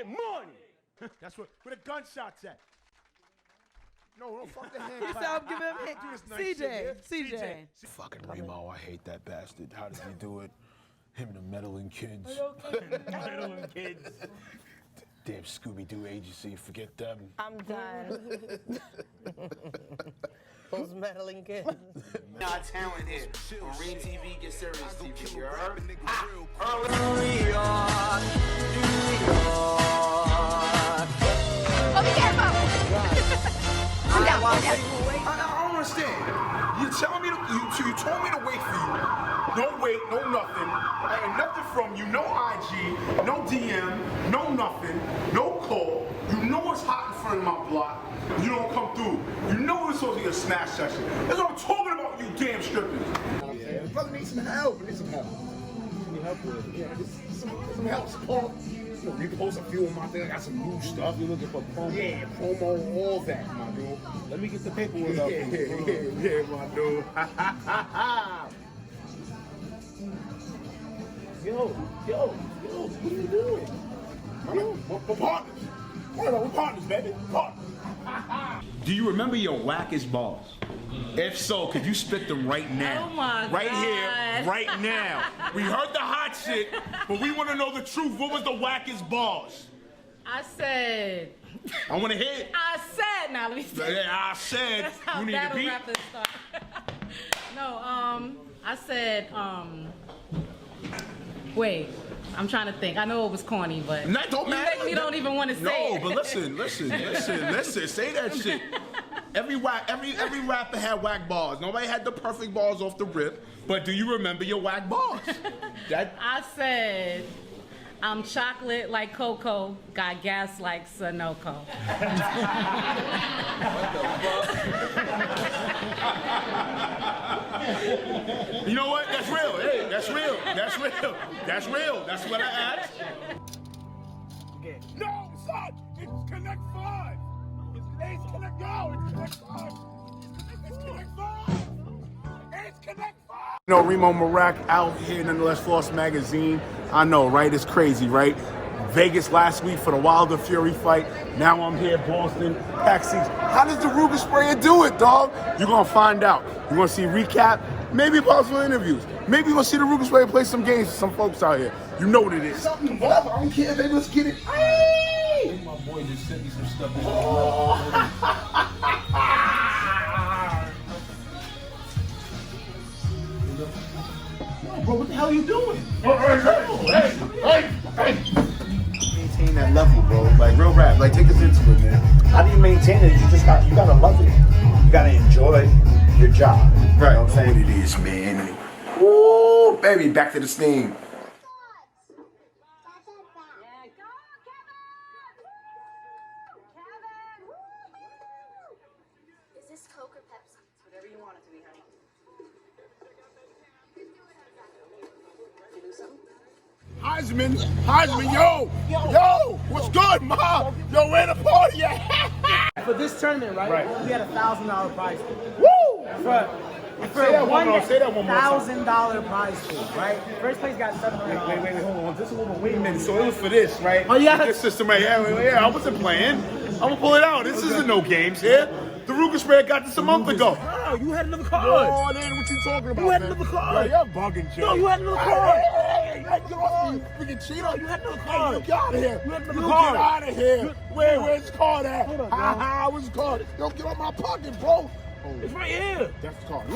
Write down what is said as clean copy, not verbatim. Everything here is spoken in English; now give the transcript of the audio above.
get money. That's where the gunshots at. No, fuck the hand clap. He said, I'm giving him CJ. Fucking Reem'o, I hate that bastard. How does he do it? Him and the meddling kids. Meddling kids. Damn Scooby-Doo agency, forget them. I'm done. Those meddling kids. Got talent here. On Reem TV, get serious TV, you heard? I don't understand. You telling me you told me to wait for you. No wait, no nothing. I ain't nothing from you. No IG, no DM, no nothing, no call. You know it's hot in front of my block. You don't come through. You know it's supposed to be a smash session. That's what I'm talking about, you damn strippers. Yeah, the brother needs some help. He needs some help. Need help with it. Yeah, just some help, support. You know, repost a few of my things. I got some new stuff. You looking for promo? Yeah, promo, all that, my dude. Let me get the paperwork out. Yeah, my dude. Yo, what are you doing? We're partners. We're partners, baby. Partners. Do you remember your wackest balls? If so, could you spit them right now? Oh my right God. Here, right now. We heard the hot shit, but we want to know the truth. What was the wackest balls? I said. I want to hear it. I said. Now let me say. Yeah, I said. That's how you need to battle beat. rappers start. No, I said, wait. I'm trying to think. I know it was corny, but That don't matter. you make me don't even want to say it. No, but listen. Say that shit. Every rapper had whack balls. Nobody had the perfect balls off the rip. But do you remember your whack balls? I said, I'm chocolate like Coco, got gas like Sunoco. You know what? That's real. Hey, that's real. That's what I asked. Okay. No, son! It's Connect 5! It's Connect Go! It's Connect 5! It's Connect 5! It's Connect 5! You know, Reem'o Meerak out here, nonetheless, Floss Magazine. I know, right? It's crazy, right? Vegas last week for the Wilder Fury fight. Now I'm here, Boston, pack seats. How does the Ruger sprayer do it, dog? You're gonna find out. You're gonna see recap, maybe possible interviews. Maybe you're gonna see the Ruger sprayer play some games with some folks out here. You know what it is. Something, whatever. I don't care, baby. Let's get it. Hey! My boy just sent me some stuff. Bro, what the hell are you doing? Hey! Maintain that level, bro. Like real rap. Like take us into it, man. How do you maintain it? You gotta love it. You gotta enjoy your job. Right. You know what I'm saying? What it is, man. Ooh, baby, back to the steam. Is this Coke or Pepsi? Whatever you want it to be, honey. Heisman, yo, what's good, Ma? Yo, where the party at? For this tournament, right? We had a $1,000 prize pool. Woo! For say that one more time. $1,000 prize pool, right? First place got $700. Wait, hold on. Just a little, wait a minute. So it was for this, right? Oh, yeah. This system right here. Yeah, I wasn't playing. I'm gonna pull it out. This isn't no games here. The Ruger sprayer got this a month ago. No, you had another card. Oh, then what you talking about? You had man? another card. Yeah, you're bugging, Joe. No, you had another card. Hey, get off me, you freaking cheater. You had another card. Hey, you get out of here. You had another You card. get out of here. Where's the card at? Hold on, Ha, where's the card? Don't get on my pocket, bro. It's right here. That's the card.